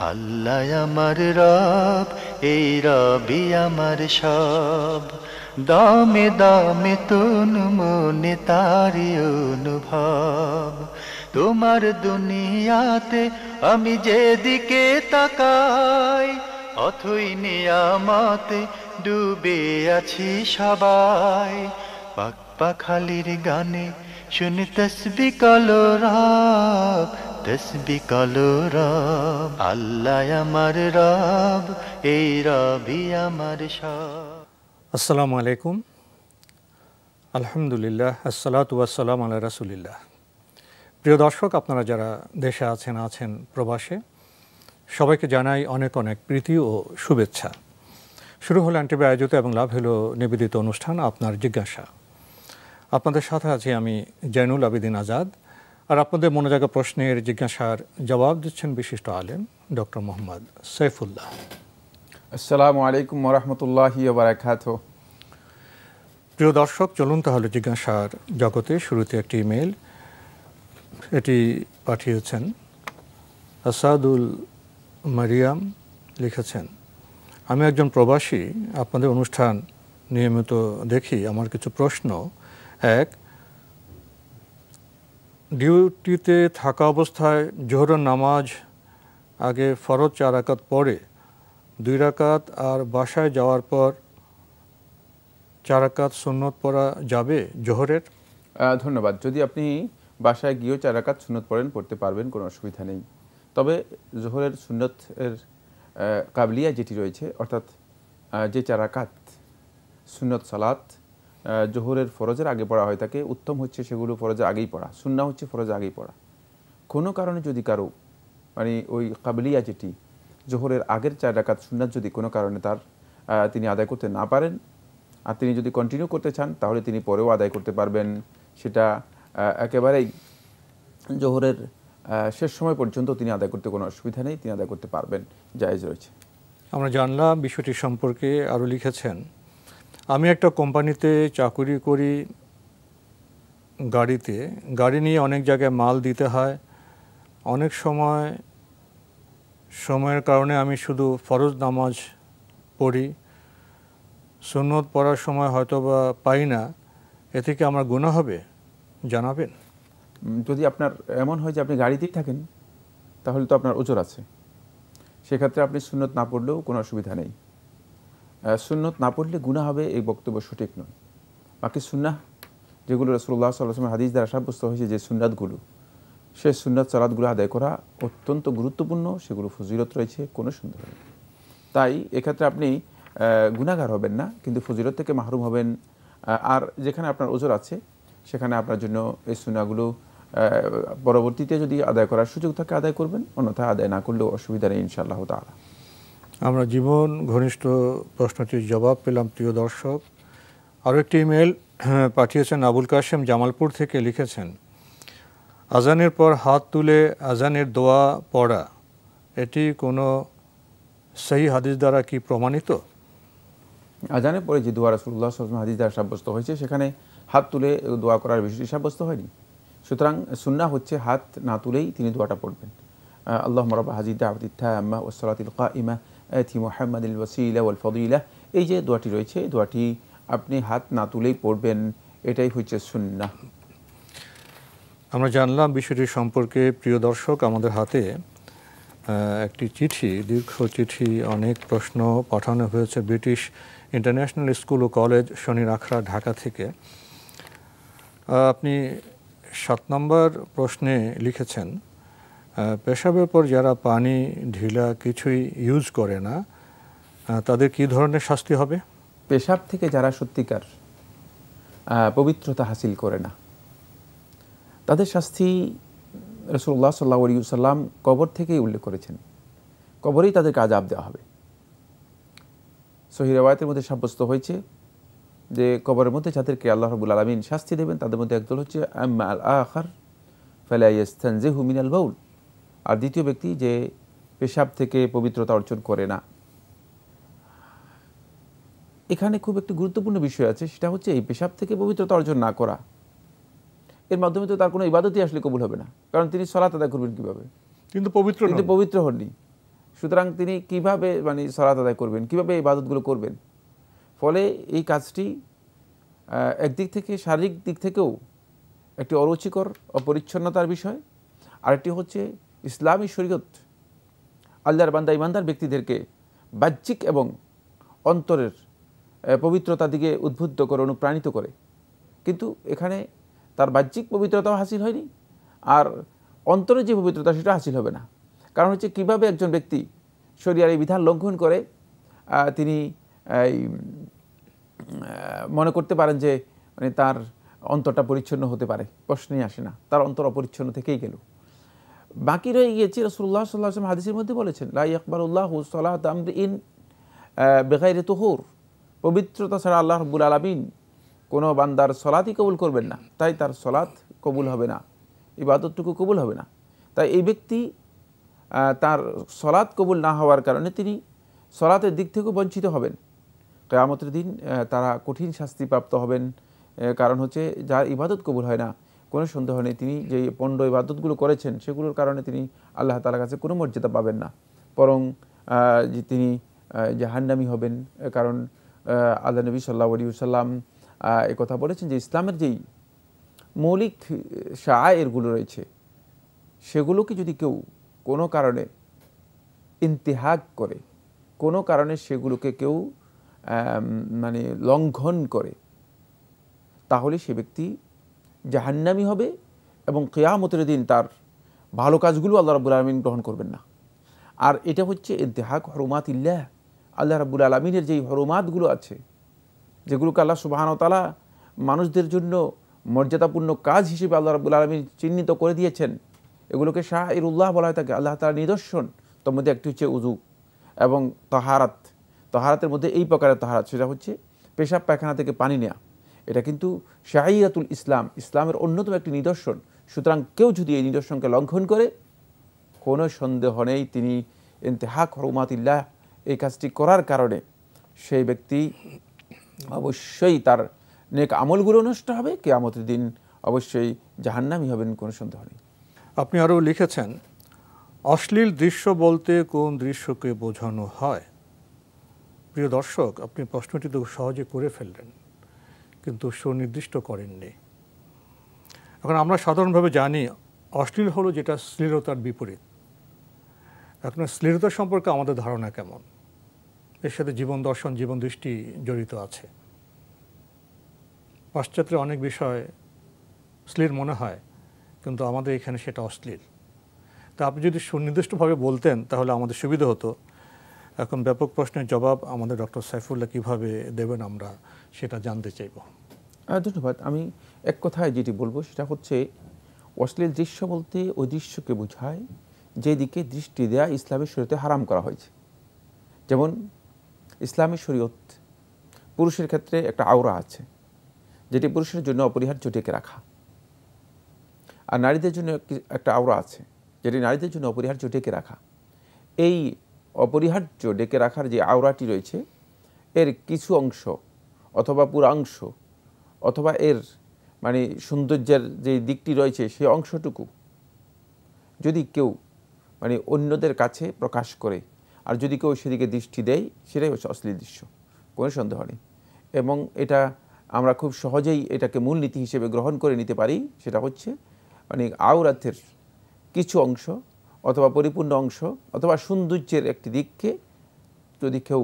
আল্লাহ আমার রব, এই রবি আমার সব। দামে দামে তুন মনে তারি অনুভব। তোমার দুনিয়াতে আমি যেদিকে তাকাই, অথই নিয়ামতে ডুবে আছি সবাই। পাক পাখালির গানে শুনি তসবি কলরব, তসবি কলরব। আল্লাহ আমার রব, এই রবি আমার সব। আসসালামু আলাইকুম, আলহামদুলিল্লাহ, আসসালাতু ওয়াসসালাম আলা রাসূলিল্লাহ। প্রিয় দর্শক, আপনারা যারা দেশে আছেন প্রবাসে, সবাইকে জানাই অনেক অনেক প্রীতি ও শুভেচ্ছা। শুরু হলো এনটিভি আয়োজিত এবং লাভ হলো নিবেদিত অনুষ্ঠান আপনার জিজ্ঞাসা। আপনাদের সাথে আছি আমি জয়নুল আবেদিন আজাদ, আর আপনাদের মনে জাগা প্রশ্নের জিজ্ঞাসার জবাব দিচ্ছেন বিশিষ্ট আলেম ডক্টর মোহাম্মদ সাইফুল্লাহ। আসসালামু আলাইকুম ওয়া রাহমাতুল্লাহি ওয়া বারাকাতুহু। প্রিয় দর্শক, চলুন তাহলে জিজ্ঞাসার জগতে। শুরুতে একটি ইমেল, এটি পাঠিয়েছেন আসাদুল মারিয়াম। লিখেছেন, আমি একজন প্রবাসী, আপনাদের অনুষ্ঠান নিয়মিত দেখি। আমার কিছু প্রশ্ন: এক, ডিউটিতে থাকা অবস্থায় জোহরের নামাজ আগে ফরজ 4 রাকাত পড়ে 2 রাকাত, আর বাসায় যাওয়ার পর 4 রাকাত সুন্নত পড়া যাবে জোহরের? ধন্যবাদ। যদি আপনি বাসায় গিয়েও 4 রাকাত সুন্নত পড়তে পারবেন, কোনো অসুবিধা নেই। তবে জোহরের সুন্নতের কাবলিয়া যেটি রয়েছে, অর্থাৎ যে 4 রাকাত সুন্নত সালাত জোহরের ফরজের আগে পড়া হয় থাকে, উত্তম হচ্ছে সেগুলো ফরজের আগেই পড়া। সুন্নাহ হচ্ছে ফরজের আগেই পড়া। কোনো কারণে যদি কারো ওই কাবলিয়া যেটি জোহরের আগের 4 রাকাত সুন্নাত যদি কোনো কারণে তিনি আদায় করতে না পারেন, আর তিনি যদি কন্টিনিউ করতে চান, তাহলে তিনি পরেও আদায় করতে পারবেন। সেটা একেবারেই জোহরের শেষ সময় পর্যন্ত তিনি আদায় করতে কোনো অসুবিধা নেই, তিনি আদায় করতে পারবেন, জায়েজ রয়েছে। আমরা জানলাম বিষয়টি সম্পর্কে। আরও লিখেছেন, আমি একটা কোম্পানিতে চাকুরি করি। গাড়ি নিয়ে অনেক জায়গায় মাল দিতে হয়। অনেক সময়ের কারণে আমি শুধু ফরজ নামাজ পড়ি, সুন্নত পড়ার সময় হয়তো বা পাই না। এ থেকে আমার গুনাহ হবে, জানাবেন? যদি আপনার এমন হয় যে আপনি গাড়িতেই থাকেন, তাহলে তো আপনার ওজর আছে। সেক্ষেত্রে আপনি সুন্নত না পড়লেও কোনো অসুবিধা নেই। সুন্নত না পড়লে গুনাহ হবে, এই বক্তব্য সঠিক নয়। বাকি সুন্নাহ যেগুলো রাসূলুল্লাহ সাল্লাল্লাহু আলাইহি ওয়াসাল্লাম হাদিস দ্বারা সাব্যস্ত হয়েছে, যে সুন্নাতগুলো, সেই সুন্নাত সালাতগুলো আদায় করা অত্যন্ত গুরুত্বপূর্ণ, সেগুলো ফজিলত রয়েছে, কোনো সন্দেহ নেই। তাই এক্ষেত্রে আপনি গুনাহগার হবেন না, কিন্তু ফজিলত থেকে মাহরুম হবেন। আর যেখানে আপনার ওজর আছে, সেখানে আপনার জন্য এই সুন্নাহগুলো পরবর্তীতে যদি আদায় করার সুযোগ থাকে আদায় করবেন, অন্যথায় আদায় না করলেও অসুবিধা নেই ইনশাআল্লাহ তাআলা। আমরা জীবন ঘনিষ্ঠ প্রশ্নটির জবাব পেলাম। প্রিয় দর্শক, আরও একটি ইমেল পাঠিয়েছেন আবুল কাশেম জামালপুর থেকে। লিখেছেন, আজানের পর হাত তুলে আজানের দোয়া পড়া, এটি কোনো সহি হাদিস দ্বারা কি প্রমাণিত? আজানের পরে যে দোয়া রাসূলুল্লাহ সাল্লাল্লাহু আলাইহি ওয়াসাল্লাম হাদিস দ্বারা সাব্যস্ত হয়েছে, সেখানে হাত তুলে দোয়া করার বিষয়টি সাব্যস্ত হয়নি। সুতরাং সুন্নাহ হচ্ছে হাত না তুলেই তিনি দোয়াটা পড়বেন। আল্লাহুম্মা রাব্বা হাযিহি দাওয়াতি তাম্মা ওয়াস সালাতিল কাইমা আতি মুহাম্মাদিল ওয়াসিলা ওয়াল ফাদিলা, এই যে দোয়াটি রয়েছে, দোয়াটি আপনি হাত না তুলেই পড়বেন, এটাই হচ্ছে সুন্নাহ। আমরা জানলাম বিষয়টি সম্পর্কে। প্রিয় দর্শক, আমাদের হাতে একটি চিঠি, দীর্ঘ চিঠি, অনেক প্রশ্ন পাঠানো হয়েছে ব্রিটিশ ইন্টারন্যাশনাল স্কুল ও কলেজ, শনির আখড়া, ঢাকা থেকে। আপনি 7 নম্বর প্রশ্নে লিখেছেন, পেশাবের পর যারা পানি ঢিলা কিছুই ইউজ করে না, তাদের কি ধরনের শাস্তি হবে? পেশাব থেকে যারা সত্যিকার পবিত্রতা হাসিল করে না, তাদের শাস্তি রাসূলুল্লাহ সাল্লাল্লাহু আলাইহি ওয়াসাল্লাম কবর থেকেই উল্লেখ করেছেন। কবরেই তাদেরকে আযাব দেওয়া হবে। সহিহ riwayat-এর মধ্যে সাব্যস্ত হয়েছে যে কবরের মধ্যে যাদেরকে আল্লাহ রাব্বুল আলামিন শাস্তি দেবেন, তাদের মধ্যে একদল হচ্ছে আম্মা আল আখার ফালা ইয়াস্তানজিহু মিনাল বাউল, আর দ্বিতীয় ব্যক্তি যে পেশাব থেকে পবিত্রতা অর্জন করে না। এখানে খুব একটি গুরুত্বপূর্ণ বিষয় আছে, সেটা হচ্ছে এই পেশাব থেকে পবিত্রতা অর্জন না করা, এর মাধ্যমে তো তার কোনো ইবাদতই আসলে কবুল হবে না। কারণ তিনি সালাত আদায় করবেন কিভাবে? কিন্তু পবিত্র হননি। সুতরাং তিনি কিভাবে মানে সালাত আদায় করবেন, কিভাবে এই ইবাদতগুলো করবেন। ফলে এই কাজটি একদিক থেকে শারীরিক দিক থেকেও একটি অরুচিকর অপরিচ্ছন্নতার বিষয়, আরেকটি হচ্ছে ইসলামী শরীয়ত আল্লাহর বান্দা ইমানদার ব্যক্তিদেরকে বাহ্যিক এবং অন্তরের পবিত্রতা দিকে উদ্বুদ্ধ করে, অনুপ্রাণিত করে। কিন্তু এখানে তার বাহ্যিক পবিত্রতাও হাসিল হয়নি, আর অন্তরের যে পবিত্রতা সেটা হাসিল হবে না। কারণ হচ্ছে কীভাবে একজন ব্যক্তি শরিয়ার এই বিধান লঙ্ঘন করে তিনি মনে করতে পারেন যে মানে তার অন্তরটা পরিচ্ছন্ন হতে পারে, প্রশ্নই আসে না, তার অন্তর অপরিচ্ছন্ন থেকেই গেল। বাকি রয়ে গিয়েছে রাসূলুল্লাহ সাল্লাল্লাহু আলাইহি ওয়াসাল্লাম হাদিসের মধ্যে বলেছেন, লা ইয়াকবালুল্লাহু সালাতা আমরিন বিগাইরি তুহুর, পবিত্রতা ছাড়া আল্লাহ রাব্বুল আলামিন কোনো বান্দার সলাতই কবুল করবেন না, তাই তার সলাত কবুল হবে না, ইবাদতটুকু কবুল হবে না। তাই এই ব্যক্তি তার সলাত কবুল না হওয়ার কারণে তিনি সলাতের দিক থেকেও বঞ্চিত হবেন। কিয়ামতের দিন তারা কঠিন শাস্তি প্রাপ্ত হবেন। কারণ হচ্ছে যার ইবাদত কবুল হয় না, কোনো সন্দেহ নেই তিনি যে পণ্ড ইবাদতগুলো করেছেন সেগুলোর কারণে তিনি আল্লাহ তাআলার কাছে কোনো মর্যাদা পাবেন না, বরং যে তিনি জাহান্নামী হবেন। কারণ আল্লাহ নবী সাল্লাল্লাহু আলাইহি ওয়াসাল্লাম এই কথা বলেছেন যে ইসলামের যেই মৌলিক শাআইরগুলো রয়েছে সেগুলোকে যদি কেউ কোনো কারণে ইন্তিহাক করে, কোনো কারণে সেগুলোকে কেউ মানে লঙ্ঘন করে, তাহলে সে ব্যক্তি জাহান্নামী হবে এবং কিয়ামতের দিন তার ভালো কাজগুলো আল্লাহ রাব্বুল আলামিন গ্রহণ করবেন না। আর এটা হচ্ছে ইন্তিহাক হুরুমাতিল্লাহ, আল্লাহ রাব্বুল আলামিনের যেই হুরুমাতগুলো আছে, যেগুলোকে আল্লাহ সুবহানাহু ওয়া তাআলা মানুষদের জন্য মর্যাদাপূর্ণ কাজ হিসেবে আল্লাহ রাব্বুল আলামিন চিহ্নিত করে দিয়েছেন, এগুলোকে শাআইরুল্লাহ বলা হয় থাকে, আল্লাহ তাআলার নিদর্শন। তার মধ্যে একটি হচ্ছে উযু এবং তাহারাত। তাহারাতের মধ্যে এই প্রকারের তাহারাত, সেটা হচ্ছে পেশাব পায়খানা থেকে পানি নেওয়া। এটা কিন্তু শাইরাতুল ইসলাম, ইসলামের অন্যতম একটি নিদর্শন। সুতরাং কেউ যদি এই নিদর্শনকে লঙ্ঘন করে, কোনো সন্দেহ নেই তিনি ইন্তিহাক হুরুমাতিল্লাহ এই কাজটি করার কারণে সেই ব্যক্তি অবশ্যই তার নেক আমলগুলো নষ্ট হবে, কিয়ামতের দিন অবশ্যই জাহান্নামী হবেন, কোনো সন্দেহ নেই। আপনি আরও লিখেছেন, অশ্লীল দৃশ্য বলতে কোন দৃশ্যকে বোঝানো হয়? প্রিয় দর্শক, আপনি প্রশ্নটি তো সহজে করে ফেললেন, কিন্তু সুনির্দিষ্ট করেননি। এখন আমরা সাধারণভাবে জানি অশ্লীল হলো যেটা শ্লীলতার বিপরীত। এখন শ্লীলতা সম্পর্কে আমাদের ধারণা কেমন? এর সাথে জীবন দর্শন, জীবন দৃষ্টি জড়িত আছে। পাশ্চাত্যের অনেক বিষয় শ্লীল মনে হয়, কিন্তু আমাদের এখানে সেটা অশ্লীল। তা আপনি যদি সুনির্দিষ্টভাবে বলতেন তাহলে আমাদের সুবিধা হতো। এখন ব্যাপক প্রশ্নের জবাব আমাদের ডক্টর সাইফুল্লাহ কীভাবে দেবেন আমরা সেটা জানতে চাইব। ধন্যবাদ। আমি এক কথায় যেটি বলবো সেটা হচ্ছে অশ্লীল দৃশ্য বলতে ওই দৃশ্যকে বোঝায় যেদিকে দৃষ্টি দেয়া ইসলামী শরীয়তে হারাম করা হয়েছে। যেমন ইসলামী শরীয়ত পুরুষের ক্ষেত্রে একটা আওরা আছে যেটি পুরুষের জন্য অপরিহার্য ডেকে রাখা, আর নারীদের জন্য একটা আওরা আছে যেটি নারীদের জন্য অপরিহার্য ডেকে রাখা। এই অপরিহার্য ডেকে রাখার যে আওরাটি রয়েছে এর কিছু অংশ অথবা পুরো অংশ অথবা এর মানে সৌন্দর্যের যে দিকটি রয়েছে সেই অংশটুকু যদি কেউ মানে অন্যদের কাছে প্রকাশ করে আর যদি কেউ সেদিকে দৃষ্টি দেয়, সেটাই হচ্ছে অশ্লীল দৃশ্য, কোনো সন্দেহ নেই। এবং এটা আমরা খুব সহজেই এটাকে মূলনীতি হিসেবে গ্রহণ করে নিতে পারি। সেটা হচ্ছে মানে আওরাতের কিছু অংশ অথবা পরিপূর্ণ অংশ অথবা সৌন্দর্যের একটি দিককে যদি কেউ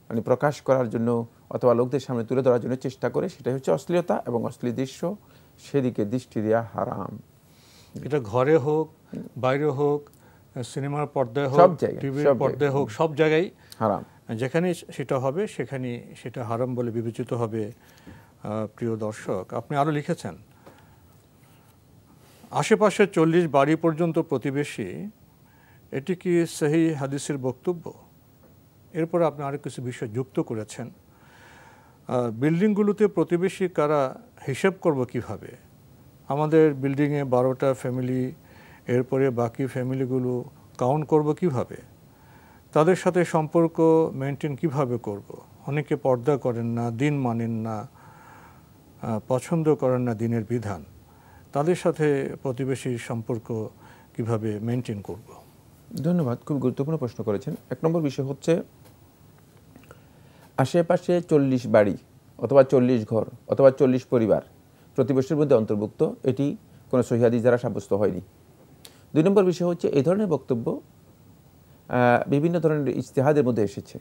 মানে প্রকাশ করার জন্য অথবা লোকদের সামনে তুলে ধরার জন্য চেষ্টা করে, সেটাই হচ্ছে অশ্লীলতা এবং অশ্লীল দৃশ্য, সেদিকে দৃষ্টি দেওয়া হারাম। এটা ঘরে হোক, বাইরে হোক, সিনেমার পর্দায় হোক, টিভির পর্দায় হোক, সব জায়গায় হারাম। যেখানে সেটা হবে সেখানে সেটা হারাম বলে বিবেচিত হবে। প্রিয় দর্শক, আপনি আরও লিখেছেন, আশেপাশে 40 বাড়ি পর্যন্ত প্রতিবেশী, এটি কি সহিহ হাদিসের বক্তব্য? এরপর আপনি আরও কিছু বিষয় যুক্ত করেছেন। বিল্ডিংগুলোতে প্রতিবেশী কারা হিসেব করব কিভাবে? আমাদের বিল্ডিংয়ে 12টা ফ্যামিলি, এরপরে বাকি ফ্যামিলিগুলো কাউন্ট করব কিভাবে? তাদের সাথে সম্পর্ক মেনটেন কিভাবে করব? অনেকে পর্দা করেন না, দিন মানেন না, পছন্দ করেন না দিনের বিধান। তাদের সাথে প্রতিবেশীর সম্পর্ক কিভাবে মেনটেন করব? ধন্যবাদ, খুব গুরুত্বপূর্ণ প্রশ্ন করেছেন। 1 নম্বর বিষয় হচ্ছে আশেপাশে 40 বাড়ি অথবা 40 ঘর অথবা 40 পরিবার প্রতিবেশীর মধ্যে অন্তর্ভুক্ত, এটি কোনো সহিহ হাদিস দ্বারা সাব্যস্ত হয়নি। 2 নম্বর বিষয় হচ্ছে এই ধরনের বক্তব্য বিভিন্ন ধরনের ইজতিহাদের মধ্যে এসেছে,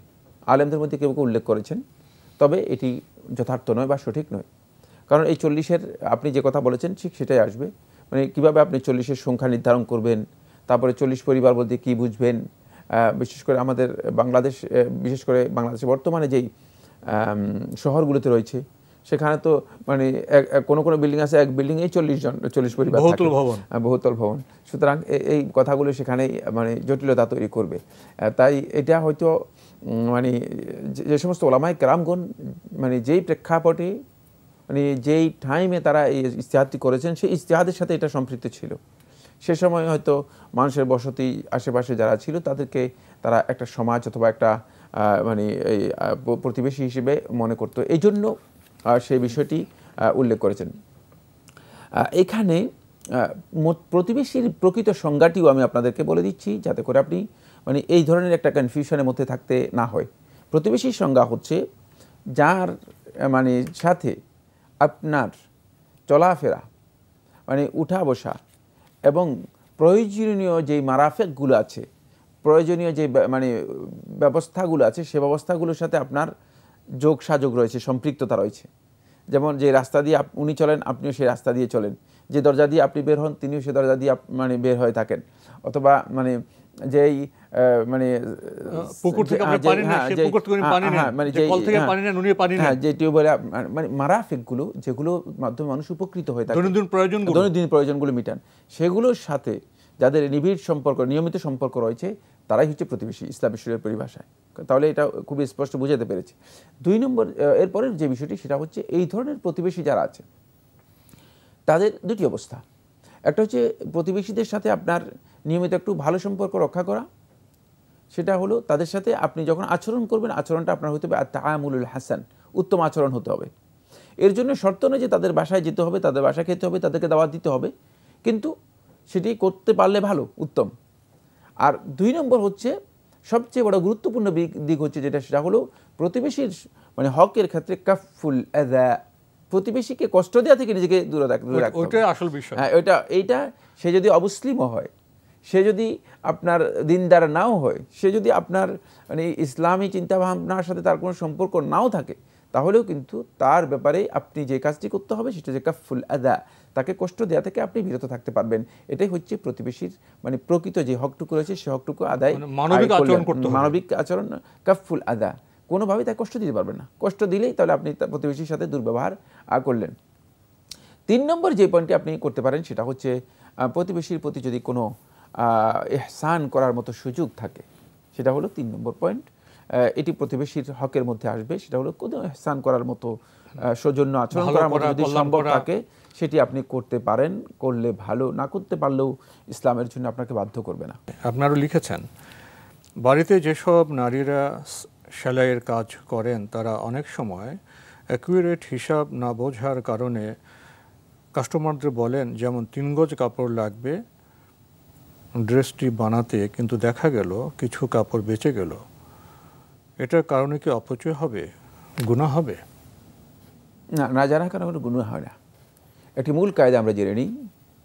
আলেমদের মধ্যে কেউ কেউ উল্লেখ করেছেন, তবে এটি যথার্থ নয় বা সঠিক নয়। কারণ এই 40-এর আপনি যে কথা বলেছেন ঠিক সেটাই আসবে। মানে কীভাবে আপনি 40-এর সংখ্যা নির্ধারণ করবেন, তারপরে 40 পরিবার বলতে কী বুঝবেন। বিশেষ করে আমাদের বাংলাদেশ, বিশেষ করে বাংলাদেশে বর্তমানে যেই শহরগুলোতে রয়েছে সেখানে তো মানে কোনো কোনো বিল্ডিং আছে, এক বিল্ডিংয়েই 40 পরিবার থাকে, বহুতল ভবন। সুতরাং এই কথাগুলো সেখানেই মানে জটিলতা তৈরি করবে। তাই এটা হয়তো মানে যে সমস্ত ওলামায়ে কেরামগণ মানে যেই প্রেক্ষাপটে মানে যেই টাইমে তারা এই ইজতিহাদটি করেছেন সেই ইজতিহাদের সাথে এটা সম্পৃক্ত ছিল। সে সময় হয়তো মানুষের বসতি আশেপাশে যারা ছিল তাদেরকে তারা একটা সমাজ অথবা একটা মানে এই প্রতিবেশী হিসেবে মনে করত, এই জন্য সেই বিষয়টি উল্লেখ করেছেন। এখানে প্রতিবেশীর প্রকৃত সংজ্ঞাটিও আমি আপনাদেরকে বলে দিচ্ছি যাতে করে আপনি মানে এই ধরনের একটা কনফিউশনের মধ্যে থাকতে না হয়। প্রতিবেশীর সংজ্ঞা হচ্ছে যার মানে সাথে আপনার চলাফেরা মানে উঠা বসা এবং প্রয়োজনীয় যেই মারাফেকগুলো আছে, প্রয়োজনীয় যে মানে ব্যবস্থাগুলো আছে সে ব্যবস্থাগুলোর সাথে আপনার যোগ সাযোগ রয়েছে, সম্পৃক্ততা রয়েছে। যেমন যে রাস্তা দিয়ে উনি চলেন আপনিও সেই রাস্তা দিয়ে চলেন, যে দরজা দিয়ে আপনি বের হন তিনিও সে দরজা দিয়ে মানে বের হয়ে থাকেন, অথবা মানে যেই মানে পুকুর থেকে পানি না সে পুকুর থেকে পানি না, মানে যে কল থেকে পানি না নুনিয়ে পানি না, যে টিউবওয়েল মানে মারাফিকগুলো যেগুলো মাধ্যমে মানুষ উপকৃত হয়ে থাকে, দৈনন্দিন প্রয়োজনগুলো মিটান, সেগুলোর সাথে যাদের নিবিড় সম্পর্ক নিয়মিত সম্পর্ক রয়েছে তারাই হচ্ছে প্রতিবেশী ইসলামী শরীয়তের পরিভাষায়। তাহলে এটা খুবই স্পষ্ট বুঝাতে পেরেছি। 2 নম্বর এরপরের যে বিষয়টি সেটা হচ্ছে এই ধরনের প্রতিবেশী যারা আছে তাদের 2টি অবস্থা। একটা হচ্ছে প্রতিবেশীদের সাথে আপনার নিয়মিত একটু ভালো সম্পর্ক রক্ষা করা, সেটা হলো তাদের সাথে আপনি যখন আচরণ করবেন আচরণটা আপনার হতে হবে আত-তাআমুলুল হাসান, উত্তম আচরণ হতে হবে। এর জন্য শর্ত নয় যে তাদের বাসায় যেতে হবে, তাদের বাসায় খেতে হবে, তাদেরকে দাওয়াত দিতে হবে, কিন্তু সেটি করতে পারলে ভালো, উত্তম। আর 2 নম্বর হচ্ছে সবচেয়ে বড় গুরুত্বপূর্ণ দিক হচ্ছে যেটা, সেটা হলো প্রতিবেশীর মানে হকের ক্ষেত্রে কাফুল আযা, প্রতিবেশীকে কষ্ট দেওয়া থেকে নিজেকে দূরে রাখতে হবে। ওইটাই আসল বিষয়। হ্যাঁ, এইটা সে যদি অমুসলিমও হয়, সে যদি আপনার দিনদার নাও হয়, সে যদি আপনার মানে ইসলামী চিন্তাভাবনার সাথে তার কোনো সম্পর্ক নাও থাকে, তাহলেও কিন্তু তার ব্যাপারে আপনি যে কাজটি করতে হবে সেটা যে কাফুল আদা, তাকে কষ্ট দেওয়া থেকে আপনি বিরত থাকতে পারবেন। এটাই হচ্ছে প্রতিবেশীর মানে প্রকৃত যে হকটুকু রয়েছে সে হকটুকু আদায়, মানবিক আচরণ, কাফুল আদা। কোনোভাবেই তাকে কষ্ট দিতে পারবেন না, কষ্ট দিলেই তাহলে আপনি তার প্রতিবেশীর সাথে দুর্ব্যবহার করলেন। 3 নম্বর যে পয়েন্টটি আপনি করতে পারেন সেটা হচ্ছে প্রতিবেশীর প্রতি যদি কোনো ইহসান করার মতো সুযোগ থাকে, সেটা হলো 3 নম্বর পয়েন্ট। এটি প্রতিবেশীর হকের মধ্যে আসবে, সেটা হলো কোনো ইহসান করার মতো সৌজন্য আচরণ করার মতো যদি সম্ভব থাকে সেটি আপনি করতে পারেন, করলে ভালো, না করতে পারলেও ইসলামের জন্য আপনাকে বাধ্য করবে না। আপনারও লিখেছেন বাড়িতে যেসব নারীরা সেলাইয়ের কাজ করেন তারা অনেক সময় অ্যাকুরেট হিসাব না বোঝার কারণে কাস্টমারদের বলেন যেমন 3 গজ কাপড় লাগবে ড্রেসটি বানাতে, কিন্তু দেখা গেল কিছু কাপড় বেঁচে গেল। এটার কারণে কি অপচয় হবে, গুনাহ হবে? না, না জানার কারণে কোনো গুনাহ হয় না। একটি মূল কায়দা আমরা জেনে নিই,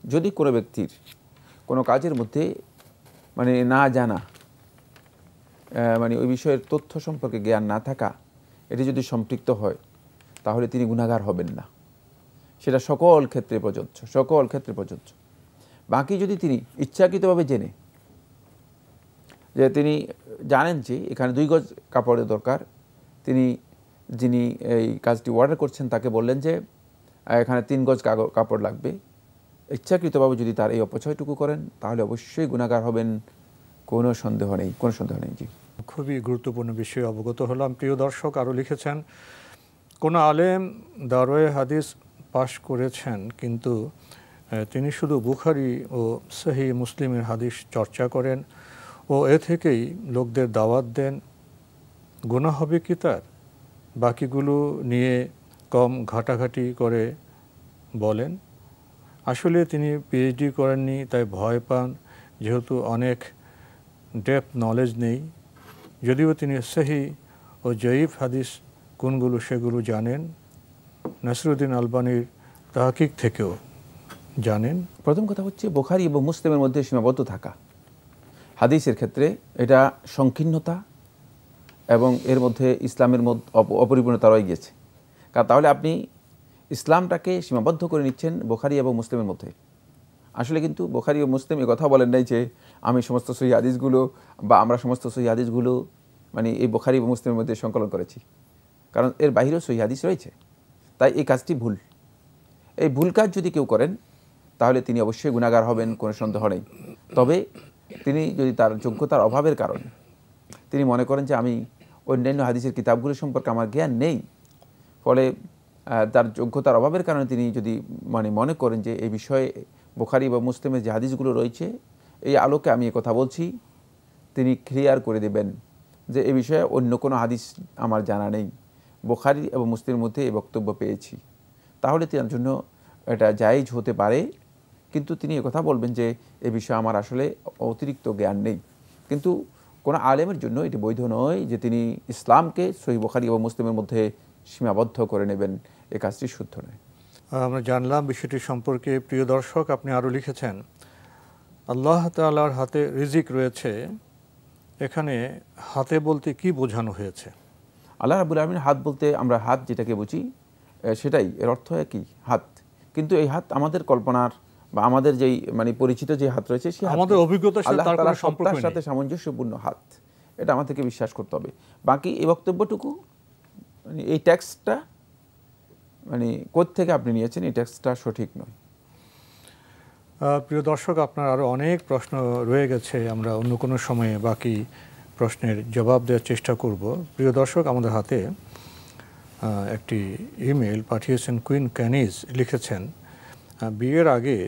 যদি কোনো ব্যক্তির কোনো কাজের মধ্যে মানে না জানা মানে ওই বিষয়ের তথ্য সম্পর্কে জ্ঞান না থাকা এটি যদি সম্পৃক্ত হয় তাহলে তিনি গুনাহগার হবেন না। সেটা সকল ক্ষেত্রে প্রযোজ্য। বাকি যদি তিনি ইচ্ছাকৃতভাবে জেনে যে তিনি জানেন যে এখানে 2 গজ কাপড়ের দরকার, যিনি এই কাজটি অর্ডার করছেন তাকে বললেন যে এখানে 3 গজ কাপড় লাগবে, ইচ্ছাকৃতভাবে যদি তার এই অপচয়টুকু করেন তাহলে অবশ্যই গুনাহগার হবেন, কোনো সন্দেহ নেই। জি, খুবই গুরুত্বপূর্ণ বিষয়ে অবগত হলাম। প্রিয় দর্শক, আরও লিখেছেন কোন আলেম দারোয়ে হাদিস পাশ করেছেন কিন্তু তিনি শুধু বুখারী ও সহিহ মুসলিমের হাদিস চর্চা করেন ও এ থেকেই লোকদের দাওয়াত দেন, গুনাহ হবে কি তার? বাকিগুলো নিয়ে কম ঘাটাঘাটি করে বলেন। আসলে তিনি পিএইচডি করেননি তাই ভয় পান, যেহেতু অনেক ডেপথ নলেজ নেই, যদিও তিনি সহি ও জয়ীফ হাদিস কোনগুলো সেগুলো জানেন, নাসিরুদ্দিন আলবানীর তাহকিক থেকেও জানেন। প্রথম কথা হচ্ছে বুখারী এবং মুসলিমের মধ্যে সীমাবদ্ধ থাকা হাদিসের ক্ষেত্রে এটা সংকীর্ণতা এবং এর মধ্যে ইসলামের মধ্যে অপরিপূর্ণতা রয়ে গিয়েছে। কারণ তাহলে আপনি ইসলামটাকে সীমাবদ্ধ করে নিচ্ছেন বুখারী এবং মুসলিমের মধ্যে। আসলে কিন্তু বুখারী ও মুসলিম এই কথা বলেন নাই যে আমি সমস্ত সহিহ হাদিসগুলো বা আমরা সমস্ত সহিহ হাদিসগুলো মানে এই বুখারী এবং মুসলিমের মধ্যে সংকলন করেছি, কারণ এর বাইরেও সহিহ হাদিস রয়েছে। তাই এই কাজটি ভুল। এই ভুল কাজ যদি কেউ করেন তাহলে তিনি অবশ্যই গুনাহগার হবেন, কোনো সন্দেহ নেই। তবে তিনি যদি তার যোগ্যতার অভাবের কারণে তিনি মনে করেন যে আমি অন্যান্য হাদিসের কিতাবগুলো সম্পর্কে আমার জ্ঞান নেই, ফলে তার যোগ্যতার অভাবের কারণে তিনি যদি মনে করেন যে এই বিষয়ে বুখারী বা মুসলিমের যে হাদিসগুলো রয়েছে এই আলোকে আমি কথা বলছি, তিনি ক্লিয়ার করে দেবেন যে এই বিষয়ে অন্য কোনো হাদিস আমার জানা নেই, বুখারী এবং মুসলিমের মধ্যে এই বক্তব্য পেয়েছি। তাহলে তার জন্য এটা জায়েজ হতে পারে, কিন্তু তিনি কথা বলবেন যে এই বিষয়ে আমার আসলে অতিরিক্ত জ্ঞান নেই। কিন্তু কোনো আলেমের জন্য এটি বৈধ নয় যে তিনি ইসলামকে সহিহ বুখারী এবং মুসলিমের মধ্যে সীমাবদ্ধ করে নেবেন, এই কাজটি শুদ্ধ নয়। আমরা জানলাম বিষয়টি সম্পর্কে। প্রিয় দর্শক, আপনি আরও লিখেছেন, আল্লাহ তাআলার হাতে রিজিক রয়েছে, এখানে হাতে বলতে কি বোঝানো হয়েছে? আল্লাহ রাব্বুল আলামিন হাত বলতে আমরা হাত যেটাকে বুঝি সেটাই, এর অর্থ একই হাত। কিন্তু এই হাত আমাদের কল্পনার বা আমাদের যেই পরিচিত যে হাত রয়েছে সেই আমাদের অভিজ্ঞতার সাথে তার কোনো সম্পর্ক নেই, সাথে সামঞ্জস্যপূর্ণ হাত, এটা আমাদেরকে বিশ্বাস করতে হবে। বাকি এই বক্তব্যটুকু এই টেক্সটটা কোত্থেকে আপনি নিয়েছেন এই টেক্সটটা সঠিক নয়। প্রিয় দর্শক, আপনার আরও অনেক প্রশ্ন রয়ে গেছে, আমরা অন্য কোনো সময়ে বাকি প্রশ্নের জবাব দেওয়ার চেষ্টা করব। প্রিয় দর্শক, আমাদের হাতে একটি ইমেল পাঠিয়েছেন কুইন ক্যানিজ। লিখেছেন, বিয়ের আগে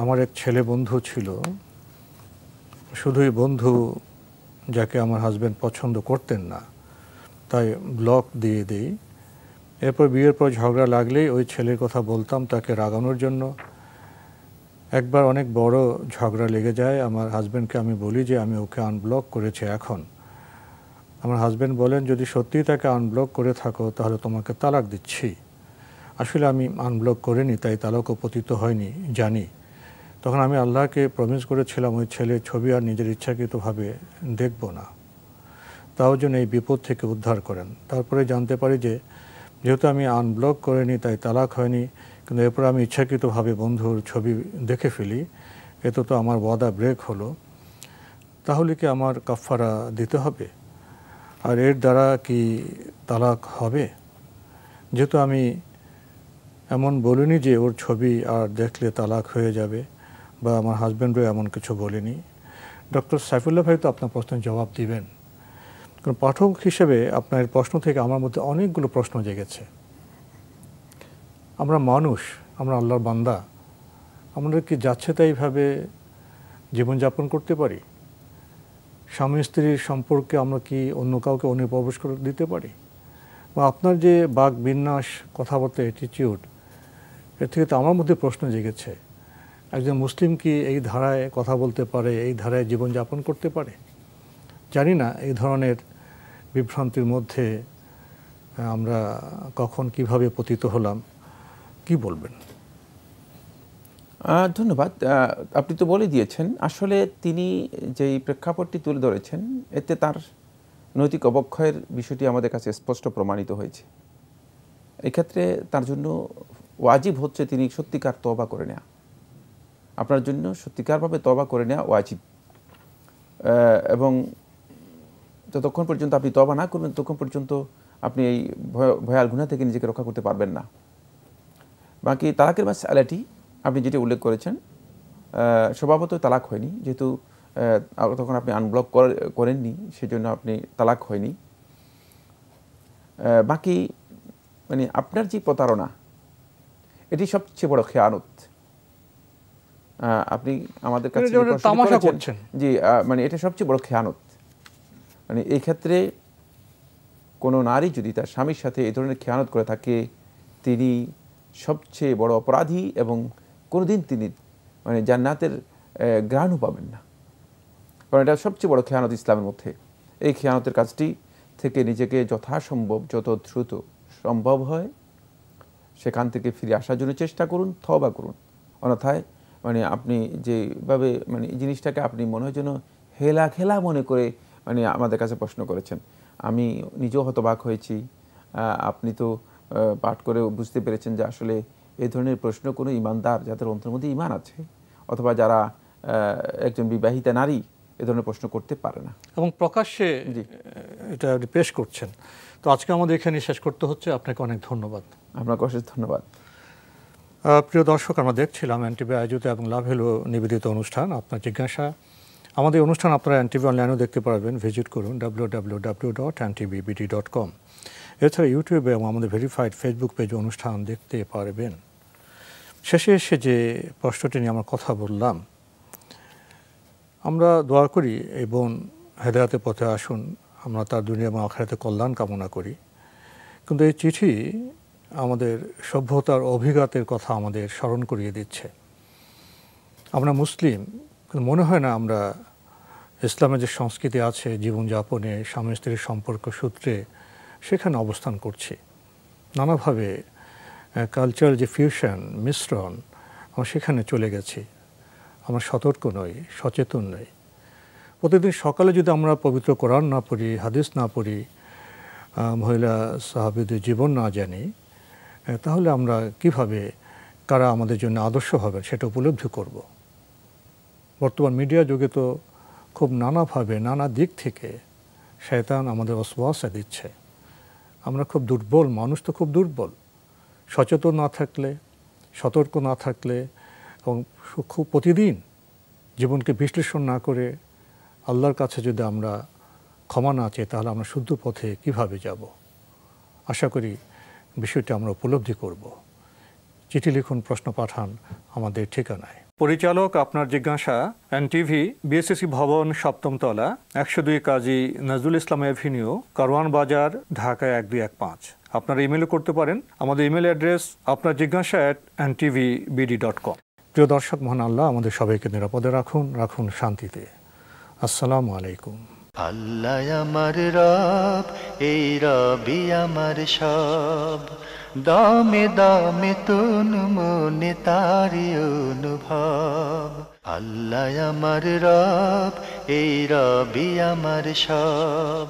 আমার এক ছেলে বন্ধু ছিল, শুধুই বন্ধু, যাকে আমার হাজব্যান্ড পছন্দ করতেন না, তাই ব্লক দিয়ে দিই। এরপর বিয়ের পর ঝগড়া লাগলেই ওই ছেলের কথা বলতাম তাকে রাগানোর জন্য। একবার অনেক বড় ঝগড়া লেগে যায়, আমার হাজব্যান্ডকে আমি বলি যে আমি ওকে আনব্লক করেছি। এখন আমার হাজব্যান্ড বলেন, যদি সত্যিই তাকে আনব্লক করে থাকো তাহলে তোমাকে তালাক দিচ্ছি। আসলে আমি আনব্লক করিনি, তাই তালাকও পতিত হয়নি, জানি। তখন আমি আল্লাহকে প্রমিস করেছিলাম ওই ছেলের ছবি আর নিজের ইচ্ছাকৃতভাবে দেখব না, তাও যেন এই বিপদ থেকে উদ্ধার করেন। তারপরে জানতে পারি যে যেহেতু আমি আনব্লক করিনি তাই তালাক হয়নি, কিন্তু এরপর আমি ইচ্ছাকৃতভাবে বন্ধুর ছবি দেখে ফেলি, এতে তো আমার ওয়াদা ব্রেক হলো। তাহলে কি আমার কাফারা দিতে হবে? আর এর দ্বারা কি তালাক হবে? যেহেতু আমি এমন বলিনি যে ওর ছবি আর দেখলে তালাক হয়ে যাবে, বা আমার হাজব্যান্ডও এমন কিছু বলেনি। ডক্টর সাইফুল্লাহ ভাই তো আপনার প্রশ্নের জবাব দিবেন, কারণ পাঠক হিসেবে আপনার প্রশ্ন থেকে আমার মধ্যে অনেকগুলো প্রশ্ন জেগেছে। আমরা মানুষ, আমরা আল্লাহর বান্দা, আমরা কি যাচ্ছে তাইভাবে জীবনযাপন করতে পারি? স্বামী স্ত্রীর সম্পর্কে আমরা কি অন্য কাউকে অনুপ্রবেশ করে দিতে পারি? বা আপনার যে বাক বিন্যাস, কথাবার্তা, অ্যাটিটিউড, এর থেকে তো আমার মধ্যে প্রশ্ন জেগেছে, একজন মুসলিম কি এই ধারায় কথা বলতে পারে, এই ধারায় জীবনযাপন করতে পারে? জানি না এই ধরনের বিভ্রান্তির মধ্যে আমরা কখন কিভাবে পতিত হলাম, কি বলবেন? ধন্যবাদ। আপনি তো বলে দিয়েছেন। আসলে তিনি যেই প্রেক্ষাপটটি তুলে ধরেছেন এতে তার নৈতিক অবক্ষয়ের বিষয়টি আমাদের কাছে স্পষ্ট প্রমাণিত হয়েছে। এক্ষেত্রে তার জন্য ওয়াজিব হচ্ছে তিনি সত্যিকার তওবা করে নেওয়া। আপনার জন্য সত্যিকারভাবে তওবা করে নেওয়া ওয়াজিব, এবং যতক্ষণ পর্যন্ত আপনি তওবা না করবেন ততক্ষণ পর্যন্ত আপনি এই ভয়াল গুনাহ থেকে নিজেকে রক্ষা করতে পারবেন না। বাকি তালাকের মাসআলাটি আপনি যেটি উল্লেখ করেছেন, স্বভাবতই তালাক হয়নি, যেহেতু তখন আপনি আনব্লক করেননি, সেজন্য আপনি তালাক হয়নি। বাকি আপনার যে প্রতারণা, এটি সবচেয়ে বড় খেয়ানত। আপনি আমাদের কাছে তামাশা করছেন। জি, এটা সবচেয়ে বড় খেয়ানত। এই ক্ষেত্রে কোনো নারী যদি তার স্বামীর সাথে এই ধরনের খেয়ানত করে থাকে, তিনি সবচেয়ে বড় অপরাধী এবং কোনোদিন তিনি জান্নাতের গ্রাণও পাবেন না। কারণ এটা সবচেয়ে বড় খেয়ানত ইসলামের মধ্যে। এই খেয়ানতের কাজটি থেকে নিজেকে যথাসম্ভব যত দ্রুত সম্ভব হয় সেখান থেকে ফিরে আসার জন্য চেষ্টা করুন, তওবা করুন। অন্যথায় মানে আপনি যেভাবে মানে এই জিনিসটাকে আপনি মনে হয় যেন হেলা খেলা মনে করে মানে আমাদের কাছে প্রশ্ন করেছেন, আমি নিজেও হতবাক হয়েছি। আপনি তো পাঠ করে বুঝতে পেরেছেন যে আসলে এই ধরনের প্রশ্ন কোনো ইমানদার, যাদের অন্তরের মধ্যে ইমান আছে, অথবা যারা একজন বিবাহিতা নারী, এ ধরনের প্রশ্ন করতে পারে না এবং প্রকাশ্যে এটা পেশ করছেন। তো আজকে আমাদের এখানে শেষ করতে হচ্ছে। আপনাকে অনেক ধন্যবাদ। আপনাকে অশেষ ধন্যবাদ। প্রিয় দর্শক, আমরা দেখছিলাম এনটিভি আয়োজিত এবং লাভ হলো নিবেদিত অনুষ্ঠান আপনার জিজ্ঞাসা। আমাদের অনুষ্ঠান আপনারা এনটিভি অনলাইনেও দেখতে পারবেন, ভিজিট করুন www.ntbbd.com। এছাড়া ইউটিউবে এবং আমাদের ভেরিফাইড ফেসবুক পেজে অনুষ্ঠান দেখতে পারবেন। শেষে এসে যে প্রশ্নটি নিয়ে আমরা কথা বললাম, আমরা দোয়া করি এই বোন হেদায়েতের পথে আসুন, আমরা তার দুনিয়া এবং আখিরাতে কল্যাণ কামনা করি। কিন্তু এই চিঠি আমাদের সভ্যতার অভিঘাতের কথা আমাদের স্মরণ করিয়ে দিচ্ছে। আমরা মুসলিম, কিন্তু মনে হয় না আমরা ইসলামের যে সংস্কৃতি আছে জীবনযাপনে, স্বামী স্ত্রীর সম্পর্ক সূত্রে, সেখানে অবস্থান করছি। নানাভাবে কালচারাল যে ফিউশন, মিশ্রণ, আমরা সেখানে চলে গেছি। আমরা সতর্ক নই, সচেতন নই। প্রতিদিন সকালে যদি আমরা পবিত্র কোরআন না পড়ি, হাদিস না পড়ি, মহিলা সাহাবীদের জীবন না জানি, তাহলে আমরা কিভাবে কারা আমাদের জন্য আদর্শ হবে সেটা উপলব্ধি করব। বর্তমান মিডিয়া যুগে তো খুব নানাভাবে, নানা দিক থেকে শয়তান আমাদের ওয়াসওয়াসা দিচ্ছে। আমরা খুব দুর্বল, মানুষ তো খুব দুর্বল। সচেতন না থাকলে, সতর্ক না থাকলে এবং খুব প্রতিদিন জীবনকে বিশ্লেষণ না করে আল্লাহর কাছে যদি আমরা ক্ষমা না চাই, তাহলে আমরা শুদ্ধ পথে কিভাবে যাব? আশা করি বিষয়টি আমরা উপলব্ধি করব। চিঠি লিখুন, প্রশ্ন পাঠান আমাদের ঠিকানায়। পরিচালক আপনার জিজ্ঞাসা, এনটিভি, বিএসসি ভবন, 7ম তলা, 102 কাজী নজরুল ইসলাম এভিনিউ, কারওয়ান বাজার, ঢাকা 1215। আপনারা ইমেলও করতে পারেন। আমাদের ইমেল অ্যাড্রেস আপনার জিজ্ঞাসা @ntvbd.com। প্রিয় দর্শক, মহান আল্লাহ আমাদের সবাইকে নিরাপদে রাখুন, রাখুন শান্তিতে। আসসালামু আলাইকুম। আল্লাহ আমার রব, এই রবি আমার সব, দামে দামে তুন মনে তারি অনুভব। আল্লাহ আমার রব, এই রবি আমার সব।